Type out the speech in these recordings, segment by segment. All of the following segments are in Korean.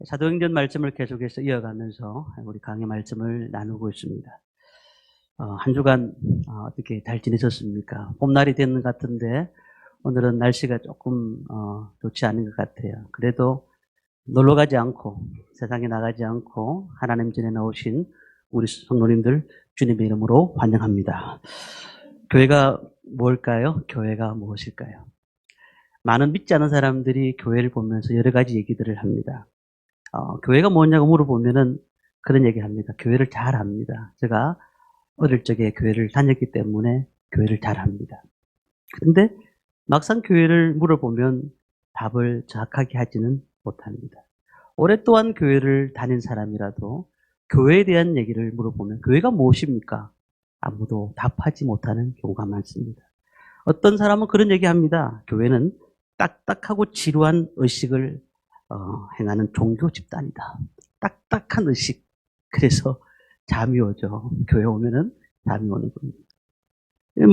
사도행전 말씀을 계속해서 이어가면서 우리 강의 말씀을 나누고 있습니다. 한 주간 어떻게 잘 지내셨습니까? 봄날이 되는 것 같은데 오늘은 날씨가 조금 좋지 않은 것 같아요. 그래도 놀러 가지 않고 세상에 나가지 않고 하나님 전에 나오신 우리 성도님들 주님의 이름으로 환영합니다. 교회가 뭘까요? 교회가 무엇일까요? 많은 믿지 않은 사람들이 교회를 보면서 여러 가지 얘기들을 합니다. 교회가 뭐냐고 물어보면은 그런 얘기 합니다. 교회를 잘 합니다. 제가 어릴 적에 교회를 다녔기 때문에 교회를 잘 합니다. 그런데 막상 교회를 물어보면 답을 정확하게 하지는 못합니다. 오랫동안 교회를 다닌 사람이라도 교회에 대한 얘기를 물어보면 교회가 무엇입니까? 아무도 답하지 못하는 경우가 많습니다. 어떤 사람은 그런 얘기합니다. 교회는 딱딱하고 지루한 의식을 행하는 종교 집단이다. 딱딱한 의식. 그래서 잠이 오죠. 교회 오면은 잠이 오는 겁니다.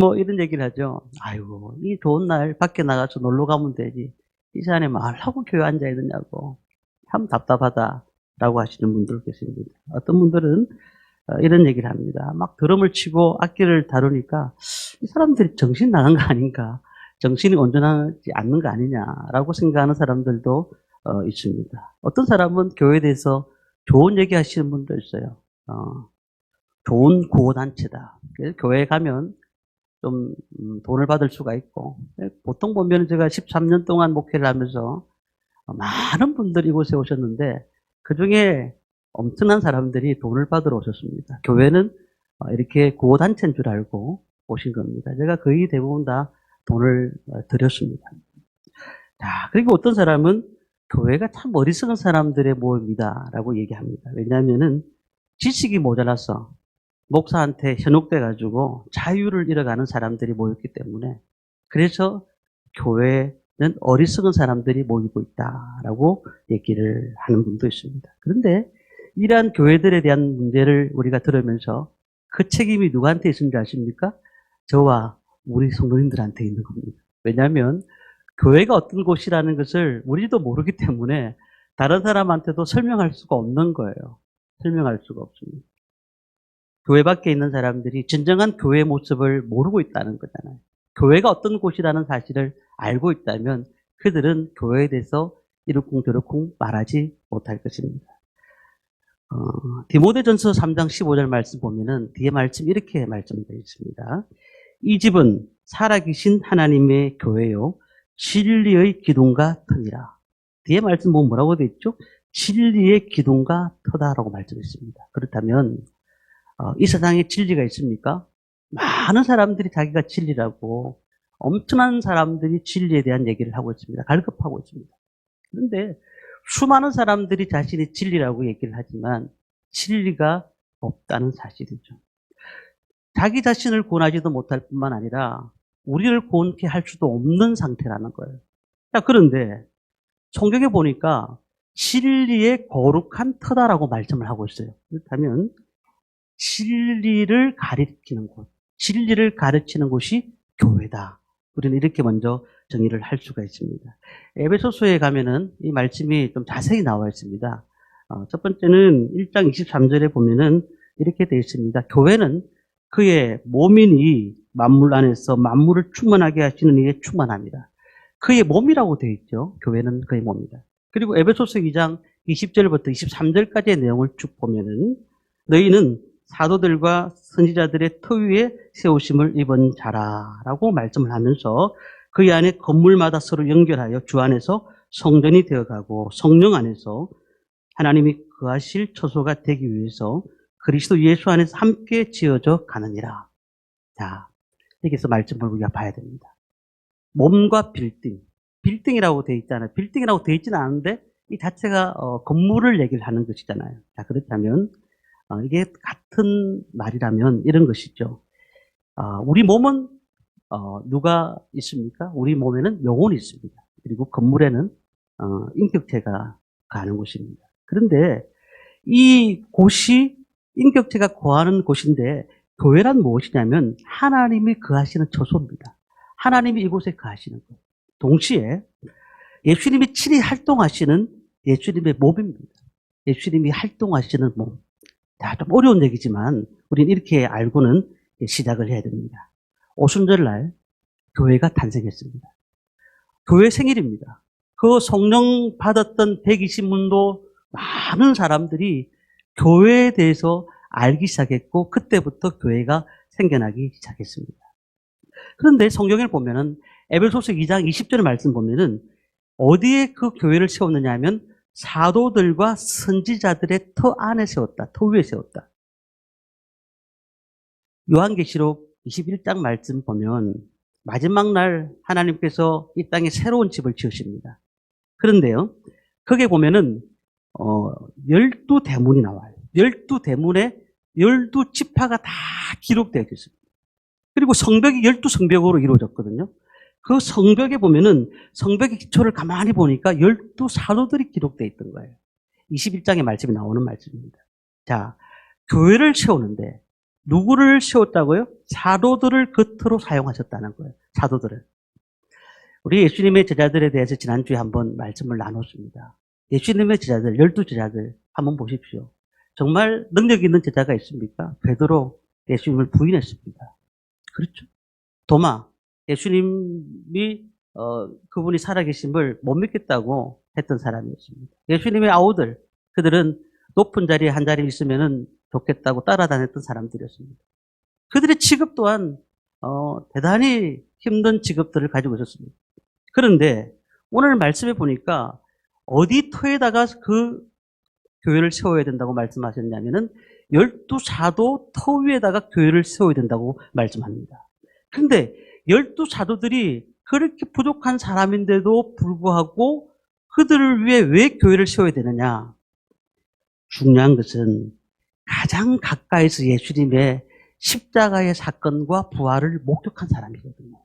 뭐 이런 얘기를 하죠. 아이고, 이 좋은 날 밖에 나가서 놀러 가면 되지. 이 시간에 말하고 교회 앉아 있느냐고. 참 답답하다라고 하시는 분들 계십니다. 어떤 분들은 이런 얘기를 합니다. 막 드럼을 치고 악기를 다루니까 이 사람들이 정신 나간 거 아닌가. 정신이 온전하지 않는 거 아니냐라고 생각하는 사람들도 있습니다. 어떤 사람은 교회에 대해서 좋은 얘기 하시는 분도 있어요. 좋은 구호단체다. 교회에 가면 좀 돈을 받을 수가 있고, 보통 보면 제가 13년 동안 목회를 하면서 많은 분들이 이곳에 오셨는데 그 중에 엄청난 사람들이 돈을 받으러 오셨습니다. 교회는 이렇게 구호단체인 줄 알고 오신 겁니다. 제가 거의 대부분 다 돈을 드렸습니다. 자, 그리고 어떤 사람은 교회가 참 어리석은 사람들의 모임이다라고 얘기합니다. 왜냐하면은 지식이 모자라서 목사한테 현혹돼가지고 자유를 잃어가는 사람들이 모였기 때문에 그래서 교회는 어리석은 사람들이 모이고 있다라고 얘기를 하는 분도 있습니다. 그런데 이러한 교회들에 대한 문제를 우리가 들으면서 그 책임이 누구한테 있는지 아십니까? 저와 우리 성도님들한테 있는 겁니다. 왜냐하면 교회가 어떤 곳이라는 것을 우리도 모르기 때문에 다른 사람한테도 설명할 수가 없는 거예요. 설명할 수가 없습니다. 교회 밖에 있는 사람들이 진정한 교회의 모습을 모르고 있다는 거잖아요. 교회가 어떤 곳이라는 사실을 알고 있다면 그들은 교회에 대해서 이러쿵저러쿵 말하지 못할 것입니다. 디모데전서 3장 15절 말씀 보면은 뒤에 말씀 이렇게 말씀되어 있습니다. 이 집은 살아계신 하나님의 교회요 진리의 기둥과 터니라. 뒤에 말씀 보면 뭐라고 되어 있죠? 진리의 기둥과 터다라고 말씀했습니다. 그렇다면 이 세상에 진리가 있습니까? 많은 사람들이 자기가 진리라고 엄청난 사람들이 진리에 대한 얘기를 하고 있습니다. 갈급하고 있습니다. 그런데 수많은 사람들이 자신이 진리라고 얘기를 하지만 진리가 없다는 사실이죠. 자기 자신을 구원하지도 못할 뿐만 아니라 우리를 구원케 할 수도 없는 상태라는 거예요. 자, 그런데 성경에 보니까 진리의 거룩한 터다라고 말씀을 하고 있어요. 그렇다면 진리를 가리키는 곳, 진리를 가르치는 곳이 교회다. 우리는 이렇게 먼저 정의를 할 수가 있습니다. 에베소서에 가면은 이 말씀이 좀 자세히 나와 있습니다. 첫 번째는 1장 23절에 보면은 이렇게 되어 있습니다. 교회는 그의 몸이니 만물 안에서 만물을 충만하게 하시는 이의 충만합니다. 그의 몸이라고 되어 있죠. 교회는 그의 몸이다. 그리고 에베소서 2장 20절부터 23절까지의 내용을 쭉 보면은 너희는 사도들과 선지자들의 터 위에 세우심을 입은 자라라고 말씀을 하면서 그 안에 건물마다 서로 연결하여 주 안에서 성전이 되어가고 성령 안에서 하나님이 거하실 처소가 되기 위해서 그리스도 예수 안에서 함께 지어져 가느니라. 자, 여기서 말씀을 우리가 봐야 됩니다. 몸과 빌딩이라고 되어 있잖아요. 빌딩이라고 되어 있지는 않은데 이 자체가 건물을 얘기를 하는 것이잖아요. 자, 그렇다면 이게 같은 말이라면 이런 것이죠. 우리 몸은 누가 있습니까? 우리 몸에는 영혼이 있습니다. 그리고 건물에는 인격체가 가는 곳입니다. 그런데 이 곳이 인격체가 거하는 곳인데 교회란 무엇이냐면 하나님이 거하시는 처소입니다. 하나님이 이곳에 거하시는 것. 동시에 예수님이 친히 활동하시는 예수님의 몸입니다. 예수님이 활동하시는 몸. 자, 좀 어려운 얘기지만 우리는 이렇게 알고는 시작을 해야 됩니다. 오순절날 교회가 탄생했습니다. 교회 생일입니다. 그 성령 받았던 120문도 많은 사람들이 교회에 대해서 알기 시작했고 그때부터 교회가 생겨나기 시작했습니다. 그런데 성경을 보면은 에베소서 2장 20절의 말씀 보면은 어디에 그 교회를 세웠느냐 하면 사도들과 선지자들의 터 안에 세웠다. 터 위에 세웠다. 요한계시록 21장 말씀 보면 마지막 날 하나님께서 이 땅에 새로운 집을 지으십니다. 그런데요, 거기에 보면은 12대문이 나와요. 12대문에 12지파가 다 기록되어 있습니다. 그리고 성벽이 12성벽으로 이루어졌거든요. 그 성벽에 보면은 성벽의 기초를 가만히 보니까 12사도들이 기록되어 있던 거예요. 21장의 말씀이 나오는 말씀입니다. 자, 교회를 세우는데 누구를 세웠다고요? 사도들을 겉으로 사용하셨다는 거예요. 사도들을. 우리 예수님의 제자들에 대해서 지난주에 한번 말씀을 나눴습니다. 예수님의 제자들, 12제자들 한번 보십시오. 정말 능력 있는 제자가 있습니까? 베드로 예수님을 부인했습니다. 그렇죠. 도마, 예수님이 그분이 살아계심을 못 믿겠다고 했던 사람이었습니다. 예수님의 아우들, 그들은 높은 자리에 한 자리 있으면 좋겠다고 따라다녔던 사람들이었습니다. 그들의 직업 또한 대단히 힘든 직업들을 가지고 있었습니다. 그런데 오늘 말씀에 보니까 어디 터에다가 그 교회를 세워야 된다고 말씀하셨냐면은 12사도 터 위에다가 교회를 세워야 된다고 말씀합니다. 그런데 12사도들이 그렇게 부족한 사람인데도 불구하고 그들을 위해 왜 교회를 세워야 되느냐? 중요한 것은 가장 가까이서 예수님의 십자가의 사건과 부활을 목격한 사람이거든요.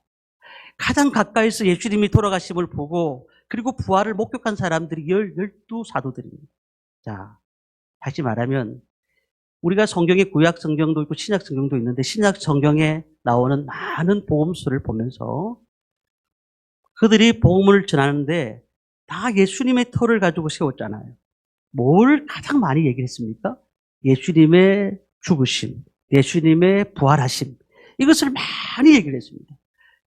가장 가까이서 예수님이 돌아가심을 보고 그리고 부활을 목격한 사람들이 12사도들입니다. 자, 다시 말하면 우리가 성경에 구약 성경도 있고 신약 성경도 있는데 신약 성경에 나오는 많은 복음서를 보면서 그들이 복음을 전하는데 다 예수님의 터를 가지고 세웠잖아요. 뭘 가장 많이 얘기를 했습니까? 예수님의 죽으심, 예수님의 부활하심, 이것을 많이 얘기를 했습니다.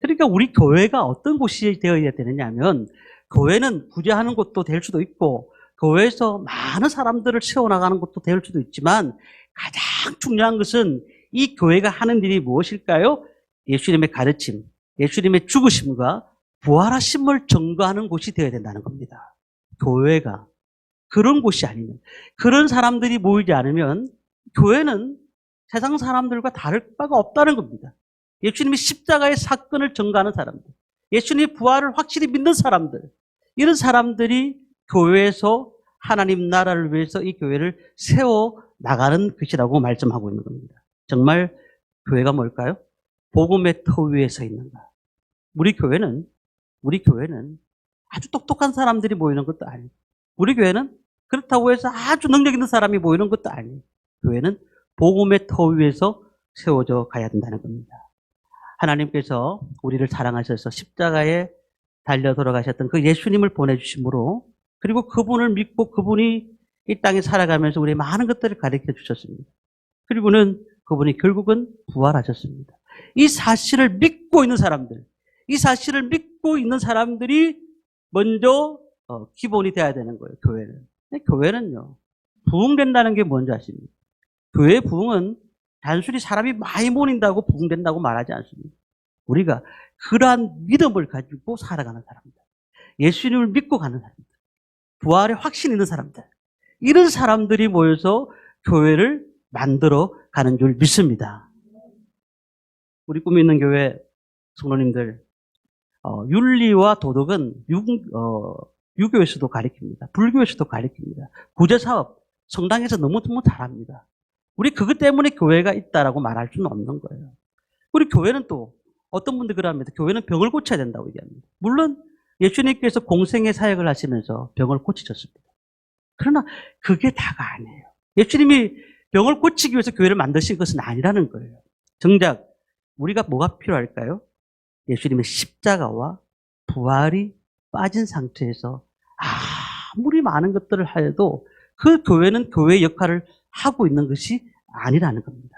그러니까 우리 교회가 어떤 곳이 되어야 되느냐 하면 교회는 구제하는 곳도 될 수도 있고 교회에서 많은 사람들을 세워나가는 것도 될 수도 있지만 가장 중요한 것은 이 교회가 하는 일이 무엇일까요? 예수님의 가르침, 예수님의 죽으심과 부활하심을 증거하는 곳이 되어야 된다는 겁니다. 교회가. 그런 곳이 아니면, 그런 사람들이 모이지 않으면 교회는 세상 사람들과 다를 바가 없다는 겁니다. 예수님이 십자가의 사건을 증거하는 사람들, 예수님의 부활을 확실히 믿는 사람들, 이런 사람들이 교회에서 하나님 나라를 위해서 이 교회를 세워 나가는 것이라고 말씀하고 있는 겁니다. 정말 교회가 뭘까요? 복음의 터 위에 서 있는가? 우리 교회는 아주 똑똑한 사람들이 모이는 것도 아니고, 우리 교회는 그렇다고 해서 아주 능력 있는 사람이 모이는 것도 아니에요. 교회는 복음의 터 위에서 세워져 가야 된다는 겁니다. 하나님께서 우리를 사랑하셔서 십자가에 달려 돌아가셨던 그 예수님을 보내주심으로, 그리고 그분을 믿고 그분이 이 땅에 살아가면서 우리 많은 것들을 가르쳐 주셨습니다. 그리고는 그분이 결국은 부활하셨습니다. 이 사실을 믿고 있는 사람들, 이 사실을 믿고 있는 사람들이 먼저 기본이 돼야 되는 거예요. 교회는요, 부흥된다는 게 뭔지 아십니까? 교회의 부흥은 단순히 사람이 많이 모인다고 부흥된다고 말하지 않습니다. 우리가 그러한 믿음을 가지고 살아가는 사람들, 예수님을 믿고 가는 사람들, 부활에 확신 있는 사람들, 이런 사람들이 모여서 교회를 만들어 가는 줄 믿습니다. 우리 꿈이 있는 교회 성도님들, 윤리와 도덕은 유교에서도 가르칩니다. 불교에서도 가르칩니다. 구제사업, 성당에서 너무너무 잘합니다. 우리 그것 때문에 교회가 있다라고 말할 수는 없는 거예요. 우리 교회는 또 어떤 분들 그럽니다. 교회는 병을 고쳐야 된다고 얘기합니다. 물론 예수님께서 공생의 사역을 하시면서 병을 고치셨습니다. 그러나 그게 다가 아니에요. 예수님이 병을 고치기 위해서 교회를 만드신 것은 아니라는 거예요. 정작 우리가 뭐가 필요할까요? 예수님의 십자가와 부활이 빠진 상태에서 아무리 많은 것들을 하여도 그 교회는 교회의 역할을 하고 있는 것이 아니라는 겁니다.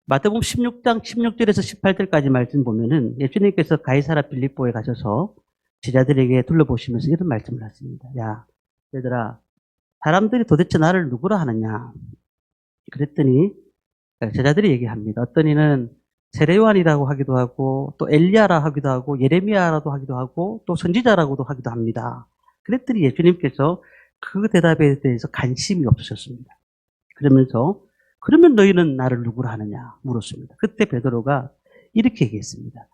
마태복음 16장 16절에서 18절까지 말씀 보면은 예수님께서 가이사라 빌립보에 가셔서 제자들에게 둘러보시면서 이런 말씀을 하십니다. 야, 얘들아, 사람들이 도대체 나를 누구라 하느냐? 그랬더니 제자들이 얘기합니다. 어떤 이는 세례요한이라고 하기도 하고 또 엘리야라 하기도 하고 예레미야라도 하기도 하고 또 선지자라고도 하기도 합니다. 그랬더니 예수님께서 그 대답에 대해서 관심이 없으셨습니다. 그러면서 그러면 너희는 나를 누구라 하느냐 물었습니다. 그때 베드로가 이렇게 얘기했습니다.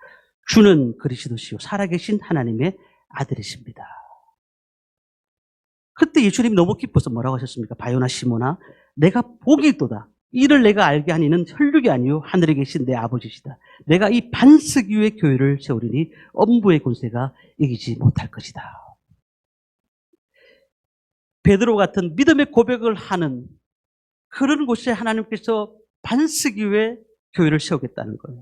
주는 그리스도시요 살아계신 하나님의 아들이십니다. 그때 예수님이 너무 기뻐서 뭐라고 하셨습니까? 바요나 시모나 내가 복이 있도다. 이를 내가 알게 하니는 혈육이 아니요 하늘에 계신 내 아버지시다. 내가 이 반석 위에 교회를 세우리니 엄부의 권세가 이기지 못할 것이다. 베드로 같은 믿음의 고백을 하는 그런 곳에 하나님께서 반석 위에 교회를 세우겠다는 거예요.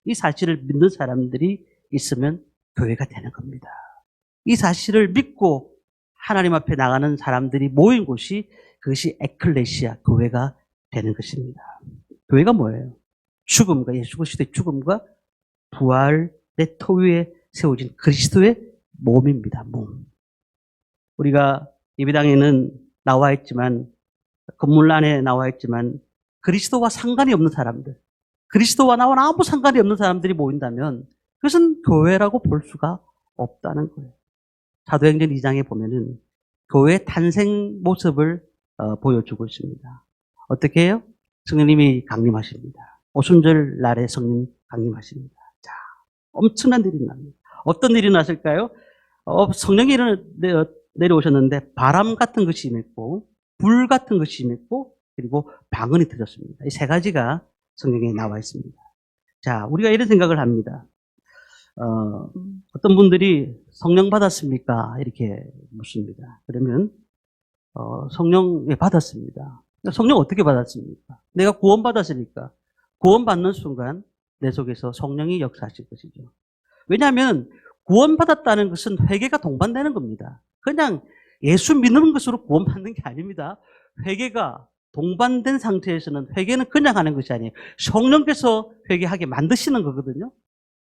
이 사실을 믿는 사람들이 있으면 교회가 되는 겁니다. 이 사실을 믿고 하나님 앞에 나가는 사람들이 모인 곳이 그것이 에클레시아, 교회가 되는 것입니다. 교회가 뭐예요? 죽음과 예수 그리스도의 죽음과 부활의 터 위에 세워진 그리스도의 몸입니다. 몸. 우리가 예배당에는 나와 있지만 건물 안에 나와 있지만 그리스도와 상관이 없는 사람들, 그리스도와 나와 아무 상관이 없는 사람들이 모인다면 그것은 교회라고 볼 수가 없다는 거예요. 사도행전 2장에 보면은 교회 탄생 모습을 보여주고 있습니다. 어떻게 해요? 성령님이 강림하십니다. 오순절 날에 성령 강림하십니다. 자, 엄청난 일이 납니다. 어떤 일이 났을까요? 성령이 내려오셨는데 바람 같은 것이 임했고 불 같은 것이 임했고 그리고 방언이 터졌습니다. 이 세 가지가 성경에 나와 있습니다. 자, 우리가 이런 생각을 합니다. 어떤 분들이 성령 받았습니까? 이렇게 묻습니다. 그러면 성령 받았습니다. 성령 어떻게 받았습니까? 내가 구원 받았으니까 구원 받는 순간 내 속에서 성령이 역사하실 것이죠. 왜냐하면 구원 받았다는 것은 회개가 동반되는 겁니다. 그냥 예수 믿는 것으로 구원 받는 게 아닙니다. 회개가 동반된 상태에서는 회개는 그냥 하는 것이 아니에요. 성령께서 회개하게 만드시는 거거든요.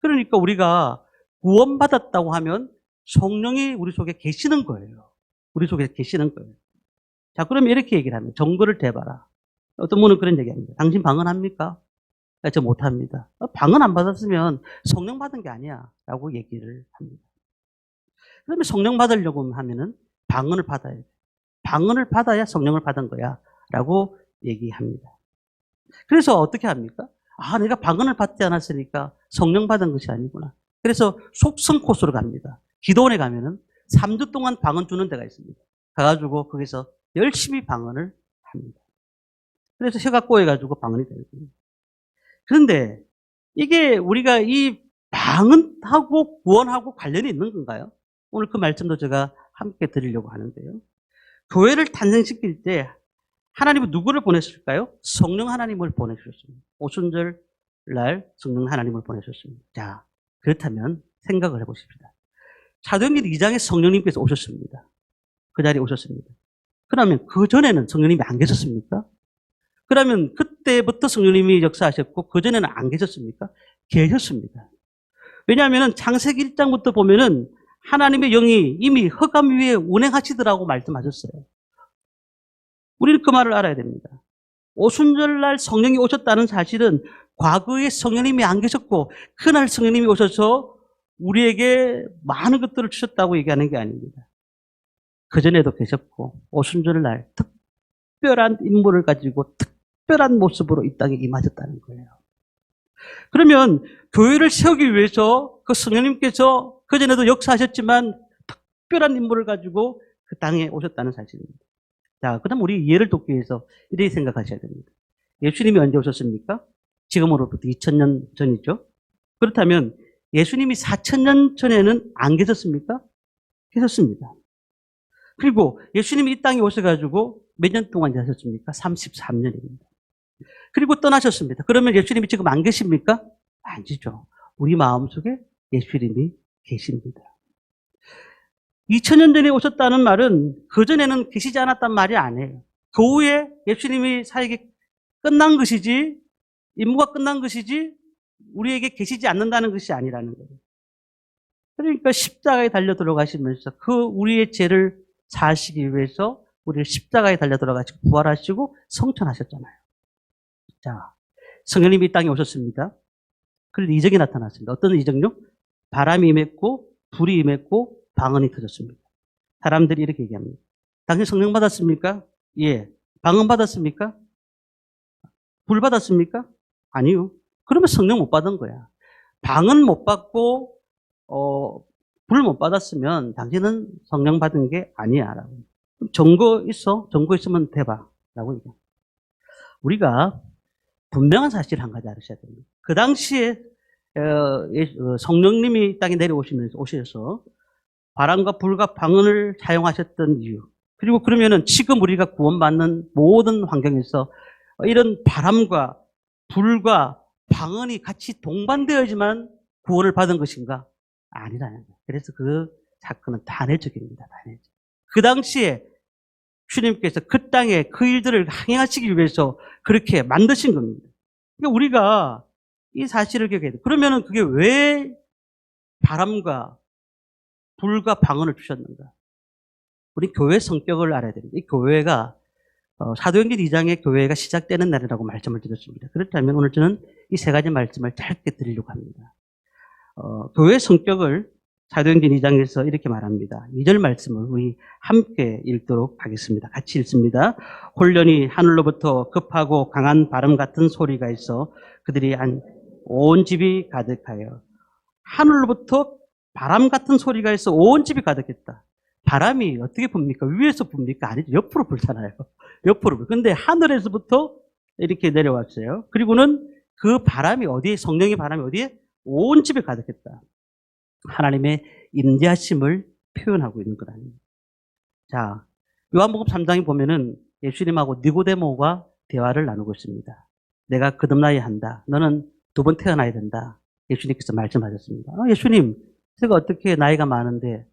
그러니까 우리가 구원받았다고 하면 성령이 우리 속에 계시는 거예요. 우리 속에 계시는 거예요. 자, 그러면 이렇게 얘기를 합니다. 정거를 대봐라. 어떤 분은 그런 얘기합니다. 당신 방언합니까? 저 못합니다. 방언 안 받았으면 성령 받은 게 아니야. 라고 얘기를 합니다. 그러면 성령 받으려고 하면은 방언을 받아야 돼. 방언을 받아야 성령을 받은 거야. 라고 얘기합니다. 그래서 어떻게 합니까? 내가 방언을 받지 않았으니까 성령 받은 것이 아니구나. 그래서 속성 코스로 갑니다. 기도원에 가면은 3주 동안 방언 주는 데가 있습니다. 가가지고 거기서 열심히 방언을 합니다. 그래서 혀가 꼬여가지고 방언이 되는 겁니다. 그런데 이게 우리가 이 방언하고 구원하고 관련이 있는 건가요? 오늘 그 말씀도 제가 함께 드리려고 하는데요. 교회를 탄생시킬 때 하나님은 누구를 보냈을까요? 성령 하나님을 보내주셨습니다. 오순절 날 성령 하나님을 보내셨습니다. 자, 그렇다면 생각을 해보십시다. 사도행전 2장에 성령님께서 오셨습니다. 그 자리에 오셨습니다. 그러면 그 전에는 성령님이 안 계셨습니까? 그러면 그때부터 성령님이 역사하셨고 그 전에는 안 계셨습니까? 계셨습니다. 왜냐하면 창세기 1장부터 보면은 하나님의 영이 이미 흑암 위에 운행하시더라고 말씀하셨어요. 우리는 그 말을 알아야 됩니다. 오순절날 성령이 오셨다는 사실은 과거에 성령님이 안 계셨고 그날 성령님이 오셔서 우리에게 많은 것들을 주셨다고 얘기하는 게 아닙니다. 그전에도 계셨고 오순절날 특별한 인물을 가지고 특별한 모습으로 이 땅에 임하셨다는 거예요. 그러면 교회를 세우기 위해서 그 성령님께서 그전에도 역사하셨지만 특별한 인물을 가지고 그 땅에 오셨다는 사실입니다. 자, 그다음 우리 이해를 돕기 위해서 이렇게 생각하셔야 됩니다. 예수님이 언제 오셨습니까? 지금으로부터 2000년 전이죠. 그렇다면 예수님이 4000년 전에는 안 계셨습니까? 계셨습니다. 그리고 예수님이 이 땅에 오셔가지고 몇 년 동안 하셨습니까? 33년입니다. 그리고 떠나셨습니다. 그러면 예수님이 지금 안 계십니까? 아니죠. 우리 마음속에 예수님이 계십니다. 2000년 전에 오셨다는 말은 그전에는 계시지 않았단 말이 아니에요. 그 후에 예수님이 사역이 끝난 것이지, 임무가 끝난 것이지, 우리에게 계시지 않는다는 것이 아니라는 거예요. 그러니까 십자가에 달려 들어가시면서 우리의 죄를 사시기 위해서 우리를 십자가에 달려 들어가시고 부활하시고 성천하셨잖아요. 자, 성령님이 이 땅에 오셨습니다. 그런데 이적이 나타났습니다. 어떤 이적요? 바람이 임했고 불이 임했고 방언이 터졌습니다. 사람들이 이렇게 얘기합니다. 당신 성령 받았습니까? 예. 방언 받았습니까? 불 받았습니까? 아니요. 그러면 성령 못 받은 거야. 방언 못 받고 불 못 받았으면 당신은 성령 받은 게 아니야. 라고. 증거 있어? 증거 있으면 대봐. 라고 얘기합니다. 우리가 분명한 사실 한 가지 알으셔야 됩니다. 그 당시에 성령님이 땅에 오셔서 바람과 불과 방언을 사용하셨던 이유, 그리고 그러면은 지금 우리가 구원받는 모든 환경에서 이런 바람과 불과 방언이 같이 동반되어야지만 구원을 받은 것인가? 아니라는 거예요. 그래서 그 사건은 단회적입니다. 단회적. 그 당시에 주님께서 그 땅에 그 일들을 행하시기 위해서 그렇게 만드신 겁니다. 그러니까 우리가 이 사실을 기억해야 돼요. 그러면은 그게 왜 바람과 불과 방언을 주셨는가? 우리 교회 성격을 알아야 됩니다. 이 교회가 사도행전 2장의 교회가 시작되는 날이라고 말씀을 드렸습니다. 그렇다면 오늘 저는 이 세 가지 말씀을 짧게 드리려고 합니다. 교회 성격을 사도행전 2장에서 이렇게 말합니다. 2절 말씀을 우리 함께 읽도록 하겠습니다. 같이 읽습니다. 홀련히 하늘로부터 급하고 강한 바람 같은 소리가 있어 그들이 온 집이 가득하여. 하늘로부터 바람 같은 소리가 있어 온 집이 가득했다. 바람이 어떻게 붑니까? 위에서 붑니까? 아니죠. 옆으로 불잖아요. 옆으로 불. 근데 하늘에서부터 이렇게 내려왔어요. 그리고는 그 바람이 어디에, 성령의 바람이 어디에? 온 집에 가득했다. 하나님의 임재하심을 표현하고 있는 것 아닙니까? 자, 요한복음 3장에 보면은 예수님하고 니고데모가 대화를 나누고 있습니다. 내가 거듭나야 한다. 너는 두 번 태어나야 된다. 예수님께서 말씀하셨습니다. 예수님, 제가 어떻게 나이가 많은데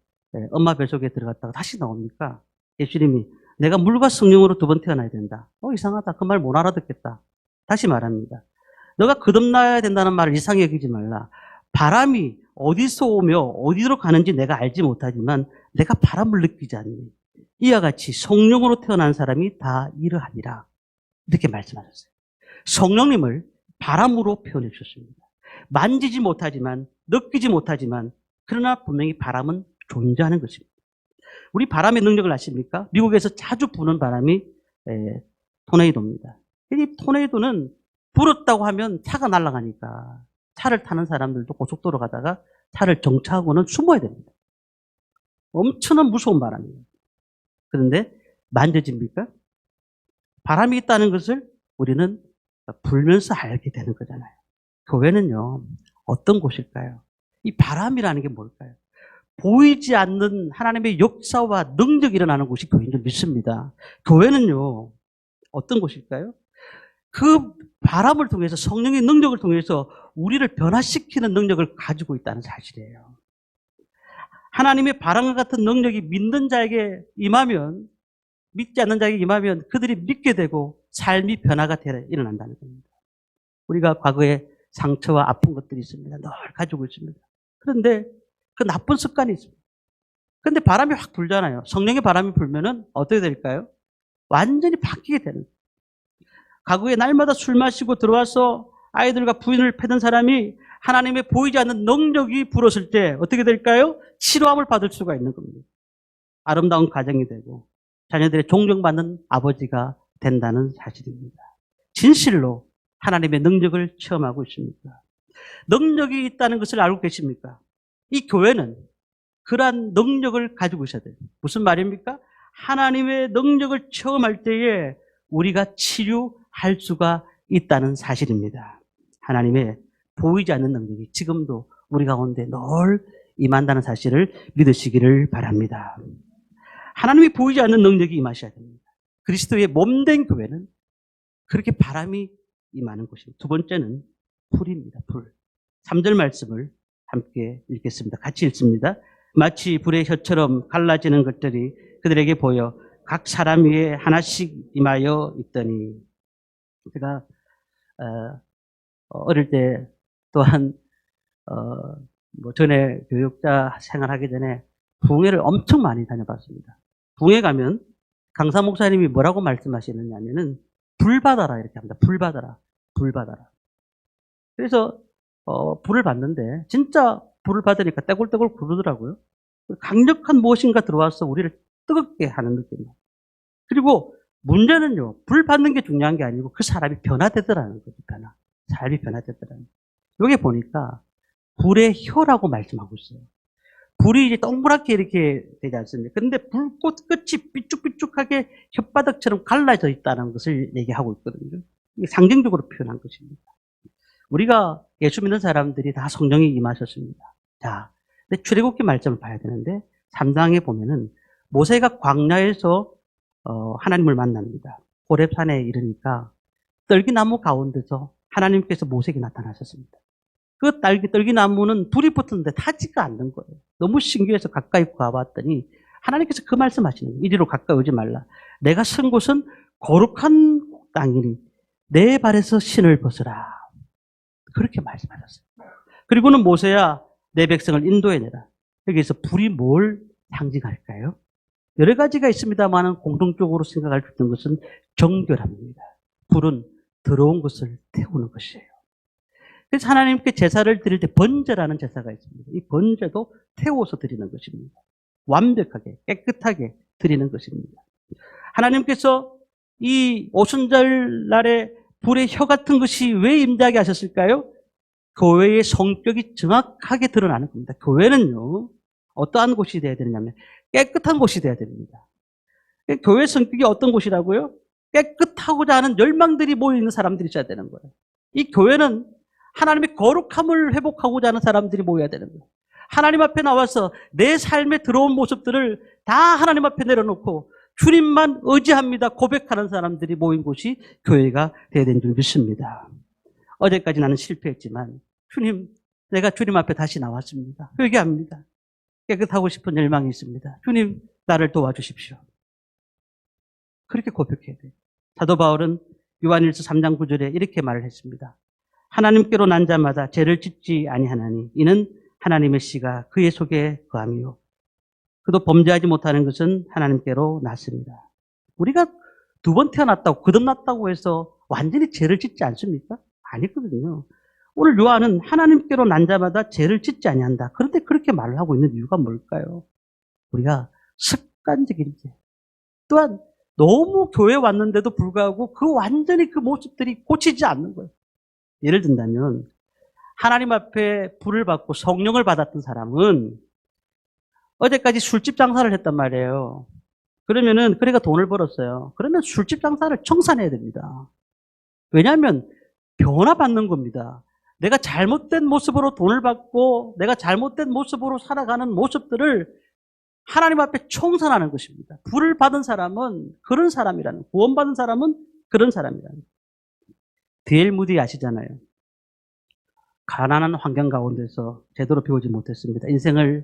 엄마 뱃속에 들어갔다가 다시 나옵니까? 예수님이 내가 물과 성령으로 두 번 태어나야 된다. 이상하다. 그 말 못 알아듣겠다. 다시 말합니다. 너가 거듭나야 된다는 말을 이상히 여기지 말라. 바람이 어디서 오며 어디로 가는지 내가 알지 못하지만 내가 바람을 느끼지 않니. 이와 같이 성령으로 태어난 사람이 다 이러하니라. 이렇게 말씀하셨어요. 성령님을 바람으로 표현해 주셨습니다. 만지지 못하지만, 느끼지 못하지만, 그러나 분명히 바람은 존재하는 것입니다. 우리 바람의 능력을 아십니까? 미국에서 자주 부는 바람이 토네이도입니다. 이 토네이도는 불었다고 하면 차가 날아가니까 차를 타는 사람들도 고속도로 가다가 차를 정차하고는 숨어야 됩니다. 엄청난 무서운 바람이에요. 그런데 만져집니까? 바람이 있다는 것을 우리는 불면서 알게 되는 거잖아요. 교회는요, 어떤 곳일까요? 이 바람이라는 게 뭘까요? 보이지 않는 하나님의 역사와 능력이 일어나는 곳이 교회인 줄 믿습니다. 교회는요, 어떤 곳일까요? 그 바람을 통해서, 성령의 능력을 통해서 우리를 변화시키는 능력을 가지고 있다는 사실이에요. 하나님의 바람과 같은 능력이 믿는 자에게 임하면, 믿지 않는 자에게 임하면 그들이 믿게 되고 삶이 변화가 일어난다는 겁니다. 우리가 과거에 상처와 아픈 것들이 있습니다. 늘 가지고 있습니다. 그런데 그 나쁜 습관이 있습니다. 그런데 바람이 확 불잖아요. 성령의 바람이 불면은 어떻게 될까요? 완전히 바뀌게 되는 거예요. 과거에 날마다 술 마시고 들어와서 아이들과 부인을 패던 사람이 하나님의 보이지 않는 능력이 불었을 때 어떻게 될까요? 치료함을 받을 수가 있는 겁니다. 아름다운 가정이 되고 자녀들의 존경받는 아버지가 된다는 사실입니다. 진실로 하나님의 능력을 체험하고 있습니다. 능력이 있다는 것을 알고 계십니까? 이 교회는 그러한 능력을 가지고 있어야 돼요. 무슨 말입니까? 하나님의 능력을 체험할 때에 우리가 치유할 수가 있다는 사실입니다. 하나님의 보이지 않는 능력이 지금도 우리 가운데 늘 임한다는 사실을 믿으시기를 바랍니다. 하나님이 보이지 않는 능력이 임하셔야 됩니다. 그리스도의 몸된 교회는 그렇게 바람이 임하는 곳입니다. 두 번째는 불입니다. 불. 3절 말씀을 함께 읽겠습니다. 같이 읽습니다. 마치 불의 혀처럼 갈라지는 것들이 그들에게 보여 각 사람 위에 하나씩 임하여 있더니. 제가 어릴 때 또한 뭐 전에 교육자 생활하기 전에 붕회를 엄청 많이 다녀봤습니다. 붕회 가면 강사 목사님이 뭐라고 말씀하시느냐면은 불 받아라 이렇게 합니다. 불 받아라, 불 받아라. 그래서 불을 받는데 진짜 불을 받으니까 떼굴떼굴 구르더라고요. 강력한 무엇인가 들어와서 우리를 뜨겁게 하는 느낌이에요. 그리고 문제는요, 불 받는 게 중요한 게 아니고 그 사람이 변화되더라는 거죠. 삶이 변화되더라는 거예요. 여기 보니까 불의 혀라고 말씀하고 있어요. 불이 이제 동그랗게 이렇게 되지 않습니까? 그런데 불꽃 끝이 삐쭉삐쭉하게 혓바닥처럼 갈라져 있다는 것을 얘기하고 있거든요. 이게 상징적으로 표현한 것입니다. 우리가 예수 믿는 사람들이 다 성령이 임하셨습니다. 자, 근데 출애굽기 말씀을 봐야 되는데 3장에 보면은 모세가 광야에서 하나님을 만납니다. 호렙산에 이르니까 떨기나무 가운데서 하나님께서 모세에게 나타나셨습니다. 그 떨기나무는 불이 붙었는데 타지가 않는 거예요. 너무 신기해서 가까이 가봤더니 하나님께서 그 말씀하시는 거예요. 이리로 가까이 오지 말라. 내가 선 곳은 거룩한 땅이니 내 발에서 신을 벗으라. 그렇게 말씀하셨어요. 그리고는 모세야 내 백성을 인도해내라. 여기서 불이 뭘 상징할까요? 여러 가지가 있습니다만 공통적으로 생각할 수 있는 것은 정결함입니다. 불은 더러운 것을 태우는 것이에요. 그래서 하나님께 제사를 드릴 때 번제라는 제사가 있습니다. 이 번제도 태워서 드리는 것입니다. 완벽하게 깨끗하게 드리는 것입니다. 하나님께서 이 오순절 날에 불의 혀 같은 것이 왜 임재하게 하셨을까요? 교회의 성격이 정확하게 드러나는 겁니다. 교회는요, 어떠한 곳이 되어야 되느냐면 깨끗한 곳이 되어야 됩니다. 교회 성격이 어떤 곳이라고요? 깨끗하고자 하는 열망들이 모여있는 사람들이 있어야 되는 거예요. 이 교회는 하나님의 거룩함을 회복하고자 하는 사람들이 모여야 되는 거예요. 하나님 앞에 나와서 내 삶에 들어온 모습들을 다 하나님 앞에 내려놓고 주님만 의지합니다 고백하는 사람들이 모인 곳이 교회가 되어야 되는 줄 믿습니다. 어제까지 나는 실패했지만 주님, 내가 주님 앞에 다시 나왔습니다. 회개합니다. 깨끗하고 싶은 열망이 있습니다. 주님, 나를 도와주십시오. 그렇게 고백해야 돼요. 사도 바울은 요한일서 3장 9절에 이렇게 말을 했습니다. 하나님께로 난 자마다 죄를 짓지 아니하나니 이는 하나님의 씨가 그의 속에 거함이요 그도 범죄하지 못하는 것은 하나님께로 났습니다. 우리가 두 번 태어났다고 거듭났다고 해서 완전히 죄를 짓지 않습니까? 아니거든요. 오늘 요한은 하나님께로 난 자마다 죄를 짓지 아니한다. 그런데 그렇게 말을 하고 있는 이유가 뭘까요? 우리가 습관적인 죄, 또한 너무 교회 왔는데도 불구하고 완전히 그 모습들이 고치지 않는 거예요. 예를 든다면 하나님 앞에 불을 받고 성령을 받았던 사람은 어제까지 술집 장사를 했단 말이에요. 그러면은 그래가 돈을 벌었어요. 그러면 술집 장사를 청산해야 됩니다. 왜냐하면 변화받는 겁니다. 내가 잘못된 모습으로 돈을 받고 내가 잘못된 모습으로 살아가는 모습들을 하나님 앞에 청산하는 것입니다. 불을 받은 사람은 그런 사람이라는, 구원받은 사람은 그런 사람이라는. D.L. 무디 아시잖아요. 가난한 환경 가운데서 제대로 배우지 못했습니다. 인생을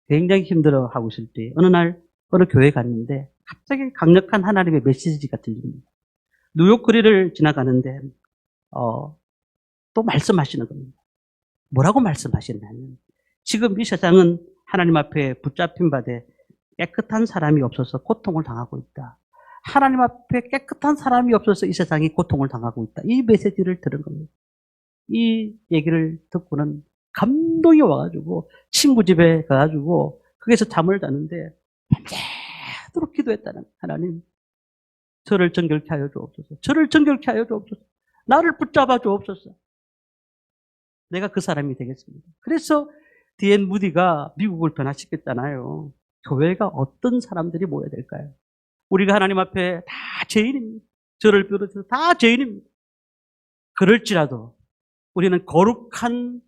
굉장히 힘들어하고 있을 때 어느 날 어느 교회에 갔는데 갑자기 강력한 하나님의 메시지가 들립니다. 뉴욕 거리를 지나가는데 또 말씀하시는 겁니다. 뭐라고 말씀하시냐면 지금 이 세상은 하나님 앞에 붙잡힌 바되 깨끗한 사람이 없어서 고통을 당하고 있다. 하나님 앞에 깨끗한 사람이 없어서 이 세상이 고통을 당하고 있다. 이 메시지를 들은 겁니다. 이 얘기를 듣고는 감동이 와가지고 친구 집에 가가지고 거기서 잠을 자는데 밤새도록 기도했다는. 하나님, 저를 정결케 하여 주옵소서. 저를 정결케 하여 주옵소서. 나를 붙잡아 주옵소서. 내가 그 사람이 되겠습니다. 그래서 D.L. 무디가 미국을 변화시켰잖아요. 교회가 어떤 사람들이 모여야 될까요? 우리가 하나님 앞에 다 죄인입니다. 저를 비롯해서 다 죄인입니다. 그럴지라도 우리는 거룩한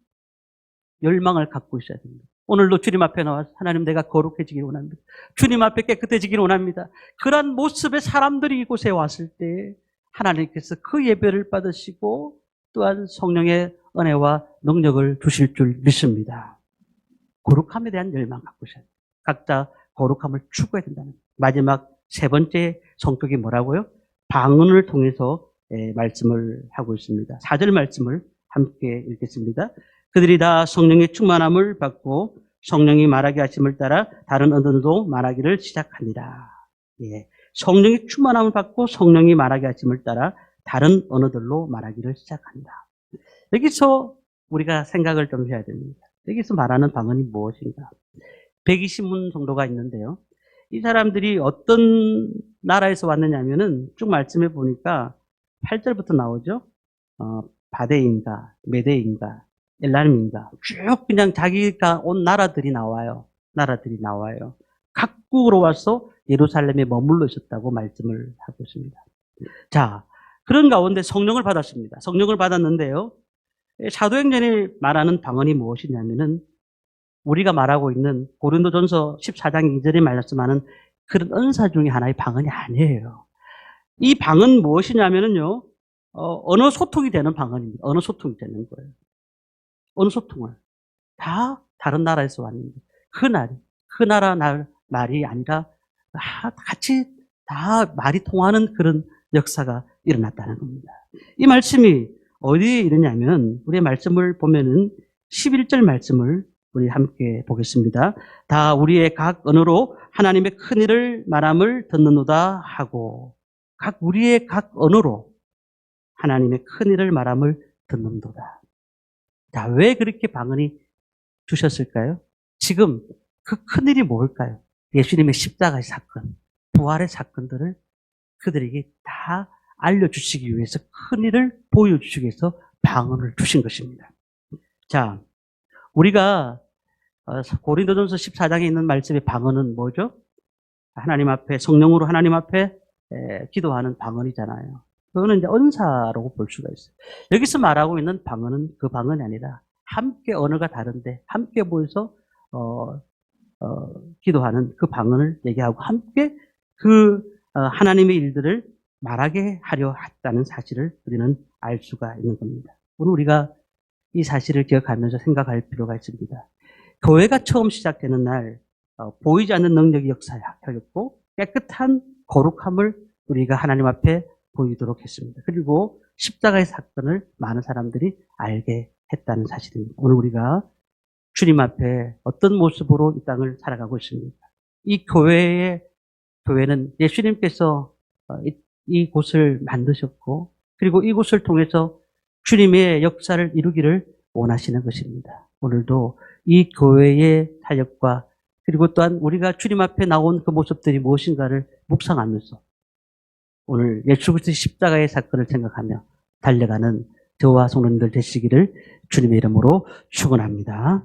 열망을 갖고 있어야 됩니다. 오늘도 주님 앞에 나와서 하나님, 내가 거룩해지길 원합니다. 주님 앞에 깨끗해지길 원합니다. 그런 모습의 사람들이 이곳에 왔을 때 하나님께서 그 예배를 받으시고 또한 성령의 은혜와 능력을 주실 줄 믿습니다. 거룩함에 대한 열망 갖고 있어요. 각자 거룩함을 추구해야 된다는 거예요. 마지막 세 번째 성격이 뭐라고요? 방언을 통해서 말씀을 하고 있습니다. 4절 말씀을 함께 읽겠습니다. 그들이 다 성령의 충만함을 받고 성령이 말하게 하심을 따라 다른 언어도 말하기를 시작합니다. 예, 성령의 충만함을 받고 성령이 말하게 하심을 따라 다른 언어들로 말하기를 시작합니다. 여기서 우리가 생각을 좀 해야 됩니다. 여기서 말하는 방언이 무엇인가? 120문 정도가 있는데요. 이 사람들이 어떤 나라에서 왔느냐면은 쭉 말씀해 보니까 8절부터 나오죠. 바데인가, 메데인가, 엘람인가 쭉 그냥 자기가 온 나라들이 나와요. 나라들이 나와요. 각국으로 와서 예루살렘에 머물러 있었다고 말씀을 하고 있습니다. 자, 그런 가운데 성령을 받았습니다. 성령을 받았는데요. 사도행전이 말하는 방언이 무엇이냐면은 우리가 말하고 있는 고린도전서 14장 2절에 말씀하는 그런 은사 중에 하나의 방언이 아니에요. 이 방언 무엇이냐면은요, 언어 소통이 되는 방언입니다. 언어 소통이 되는 거예요. 언어 소통을. 다 다른 나라에서 왔는데, 그 나라 말이 아니라 같이 다 말이 통하는 그런 역사가 일어났다는 겁니다. 이 말씀이 어디에 이르냐면, 우리의 말씀을 보면은 11절 말씀을 우리 함께 보겠습니다. 다 우리의 각 언어로 하나님의 큰 일을 말함을 듣는도다 하고, 우리의 각 언어로 하나님의 큰 일을 말함을 듣는도다. 자, 왜 그렇게 방언이 주셨을까요? 지금 그 큰 일이 뭘까요? 예수님의 십자가의 사건, 부활의 사건들을 그들에게 다 알려주시기 위해서, 큰 일을 보여주시기 위해서 방언을 주신 것입니다. 자, 우리가 고린도전서 14장에 있는 말씀의 방언은 뭐죠? 하나님 앞에, 성령으로 하나님 앞에 기도하는 방언이잖아요. 그거는 이제 언사라고 볼 수가 있어요. 여기서 말하고 있는 방언은 그 방언이 아니라 함께 언어가 다른데 함께 모여서 기도하는 그 방언을 얘기하고 함께 그 하나님의 일들을 말하게 하려 했다는 사실을 우리는 알 수가 있는 겁니다. 오늘 우리가 이 사실을 기억하면서 생각할 필요가 있습니다. 교회가 처음 시작되는 날 보이지 않는 능력이 역사하였고 깨끗한 거룩함을 우리가 하나님 앞에 보이도록 했습니다. 그리고 십자가의 사건을 많은 사람들이 알게 했다는 사실입니다. 오늘 우리가 주님 앞에 어떤 모습으로 이 땅을 살아가고 있습니까? 이 교회는 예수님께서 이 곳을 만드셨고, 그리고 이곳을 통해서 주님의 역사를 이루기를 원하시는 것입니다. 오늘도 이 교회의 사역과 그리고 또한 우리가 주님 앞에 나온 그 모습들이 무엇인가를 묵상하면서 오늘 예수 그리스도의 십자가의 사건을 생각하며 달려가는 저와 성도님들 되시기를 주님의 이름으로 축원합니다.